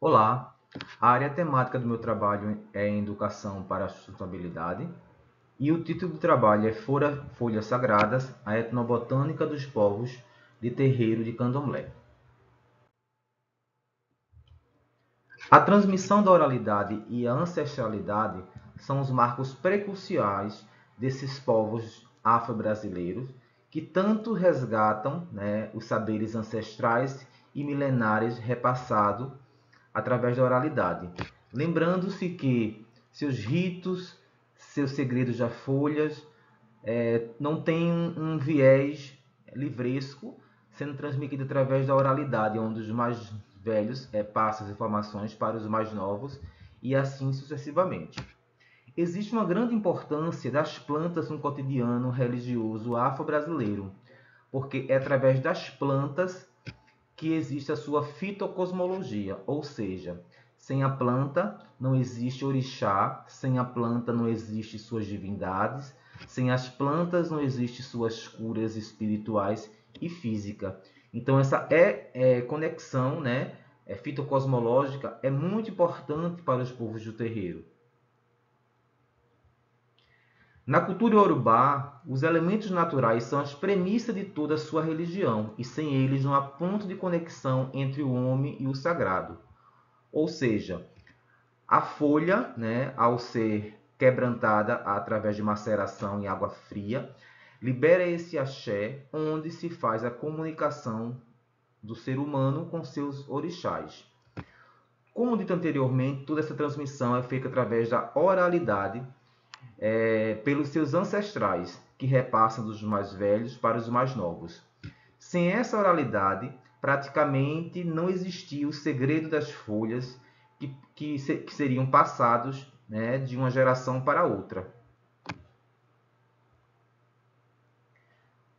Olá, a área temática do meu trabalho é em Educação para a Sustentabilidade e o título do trabalho é Folhas Sagradas, a etnobotânica dos povos de terreiro de Candomblé. A transmissão da oralidade e a ancestralidade são os marcos precurciais desses povos afro-brasileiros que tanto resgatam, os saberes ancestrais e milenares repassados através da oralidade. Lembrando-se que seus ritos, seus segredos das folhas, não têm um viés livresco, sendo transmitido através da oralidade, onde os mais velhos passam as informações para os mais novos e assim sucessivamente. Existe uma grande importância das plantas no cotidiano religioso afro-brasileiro, porque é através das plantas que existe a sua fitocosmologia, ou seja, sem a planta não existe orixá, sem a planta não existe suas divindades, sem as plantas não existe suas curas espirituais e física. Então essa conexão, fitocosmológica é muito importante para os povos do terreiro. Na cultura iorubá, os elementos naturais são as premissas de toda a sua religião, e sem eles não há ponto de conexão entre o homem e o sagrado. Ou seja, a folha, ao ser quebrantada através de maceração em água fria, libera esse axé, onde se faz a comunicação do ser humano com seus orixás. Como dito anteriormente, toda essa transmissão é feita através da oralidade, pelos seus ancestrais, que repassam dos mais velhos para os mais novos. Sem essa oralidade, praticamente não existia o segredo das folhas que seriam passados, de uma geração para outra.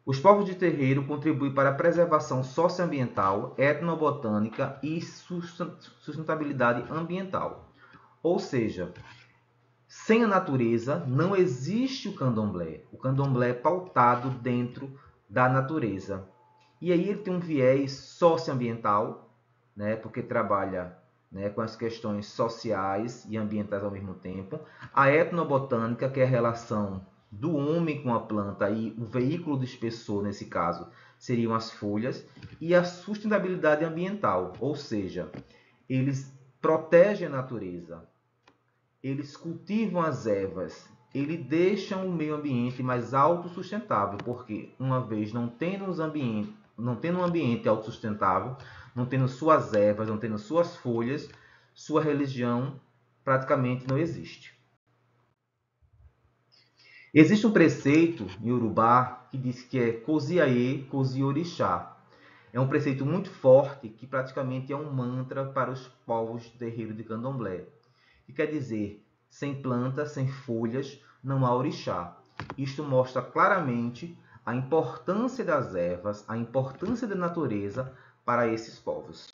Os povos de terreiro contribuem para a preservação socioambiental, etnobotânica e sustentabilidade ambiental. Ou seja, sem a natureza não existe o candomblé. O candomblé é pautado dentro da natureza. E aí ele tem um viés socioambiental, porque trabalha, com as questões sociais e ambientais ao mesmo tempo. A etnobotânica, que é a relação do homem com a planta e o veículo do espessor, nesse caso, seriam as folhas. E a sustentabilidade ambiental, ou seja, eles protegem a natureza, eles cultivam as ervas, eles deixam o meio ambiente mais autossustentável, porque uma vez não tendo um ambiente autossustentável, não tendo suas ervas, não tendo suas folhas, sua religião praticamente não existe. Existe um preceito em Urubá que diz que é Koziaê, Kozi Orixá. É um preceito muito forte que praticamente é um mantra para os povos do terreiro de Candomblé. Que quer dizer, sem plantas, sem folhas, não há orixá. Isto mostra claramente a importância das ervas, a importância da natureza para esses povos.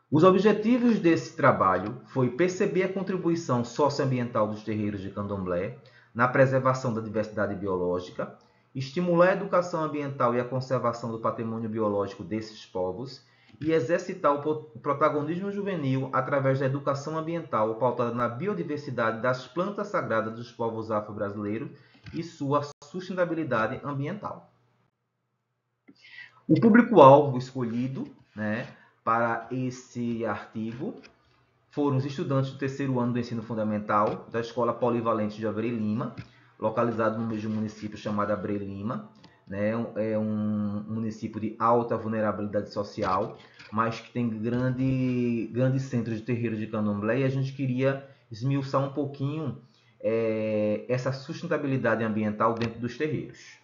Os objetivos desse trabalho foi perceber a contribuição socioambiental dos terreiros de Candomblé na preservação da diversidade biológica, estimular a educação ambiental e a conservação do patrimônio biológico desses povos e exercitar o protagonismo juvenil através da educação ambiental pautada na biodiversidade das plantas sagradas dos povos afro-brasileiros e sua sustentabilidade ambiental. O público-alvo escolhido, para esse artigo foram os estudantes do terceiro ano do ensino fundamental da Escola Polivalente de Abreu Lima, localizado no mesmo município chamado Abreu Lima. É um município de alta vulnerabilidade social, mas que tem grandes centros de terreiro de candomblé, e a gente queria esmiuçar um pouquinho essa sustentabilidade ambiental dentro dos terreiros.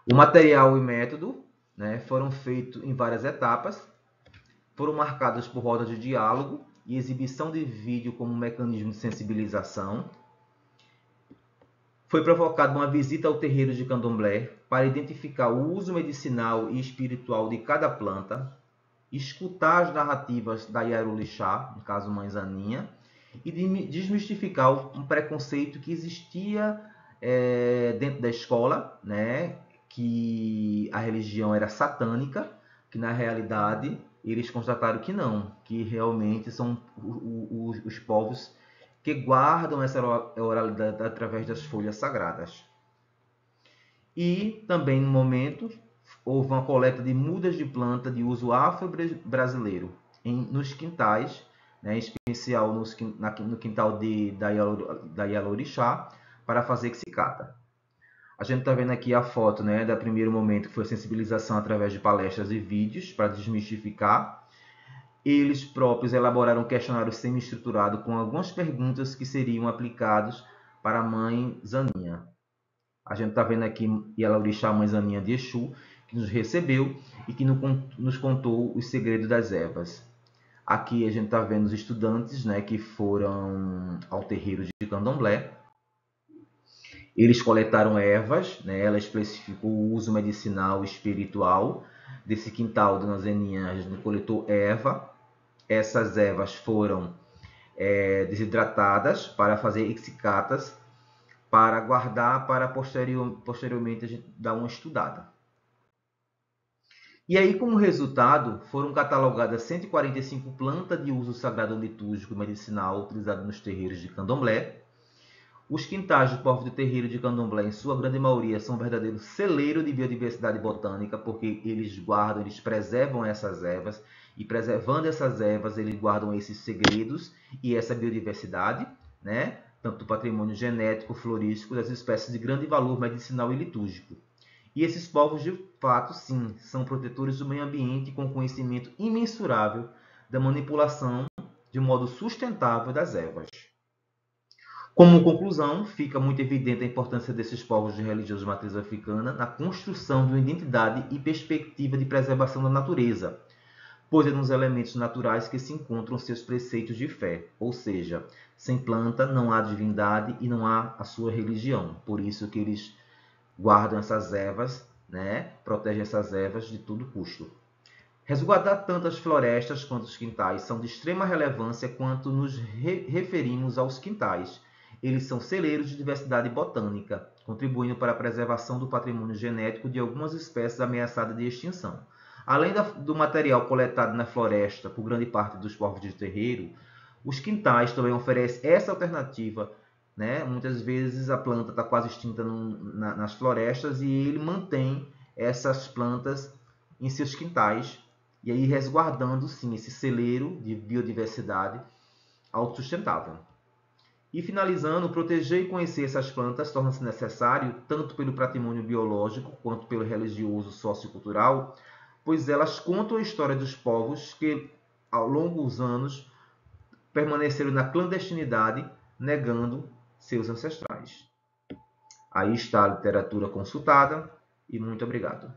O material e método foram feitos em várias etapas, foram marcadas por rodas de diálogo e exibição de vídeo como mecanismo de sensibilização. Foi provocada uma visita ao terreiro de Candomblé para identificar o uso medicinal e espiritual de cada planta, escutar as narrativas da Yarulixá, no caso Mãe Zaninha, e desmistificar um preconceito que existia dentro da escola, que a religião era satânica, que na realidade eles constataram que não, que realmente são os povos que guardam essa oralidade através das folhas sagradas. E também, no momento, houve uma coleta de mudas de planta de uso afro-brasileiro nos quintais, né, em especial no quintal da Yalorixá, para fazer xicata. A gente está vendo aqui a foto, né, do primeiro momento, que foi a sensibilização através de palestras e vídeos para desmistificar. Eles próprios elaboraram um questionário semi-estruturado com algumas perguntas que seriam aplicados para a mãe Zaninha. A gente está vendo aqui Yalorixá, a mãe Zaninha de Exu, que nos recebeu e que nos contou os segredos das ervas. Aqui a gente está vendo os estudantes, né, que foram ao terreiro de Candomblé. Eles coletaram ervas, né, ela especificou o uso medicinal e espiritual desse quintal da Zaninha. A gente coletou erva. Essas ervas foram desidratadas para fazer exicatas, para guardar para posteriormente a gente dar uma estudada. E aí, como resultado, foram catalogadas 145 plantas de uso sagrado litúrgico e medicinal utilizadas nos terreiros de Candomblé. Os quintais do povo de terreiro de Candomblé, em sua grande maioria, são um verdadeiro celeiro de biodiversidade botânica, porque eles guardam, eles preservam essas ervas, e preservando essas ervas, eles guardam esses segredos e essa biodiversidade, né? Tanto do patrimônio genético, florístico, das espécies de grande valor medicinal e litúrgico. E esses povos, de fato, sim, são protetores do meio ambiente com conhecimento imensurável da manipulação de modo sustentável das ervas. Como conclusão, fica muito evidente a importância desses povos de religião de matriz africana na construção de uma identidade e perspectiva de preservação da natureza, pois é nos elementos naturais que se encontram seus preceitos de fé, ou seja, sem planta não há divindade e não há a sua religião. Por isso que eles guardam essas ervas, né? Protegem essas ervas de todo custo. Resguardar tanto as florestas quanto os quintais são de extrema relevância quanto nos referimos aos quintais. Eles são celeiros de diversidade botânica, contribuindo para a preservação do patrimônio genético de algumas espécies ameaçadas de extinção. Além do material coletado na floresta por grande parte dos povos de terreiro, os quintais também oferecem essa alternativa, né? Muitas vezes a planta está quase extinta nas florestas e ele mantém essas plantas em seus quintais, e aí resguardando, sim, esse celeiro de biodiversidade autossustentável. E finalizando, proteger e conhecer essas plantas torna-se necessário tanto pelo patrimônio biológico quanto pelo religioso sociocultural, pois elas contam a história dos povos que, ao longo dos anos, permaneceram na clandestinidade, negando seus ancestrais. Aí está a literatura consultada e muito obrigado.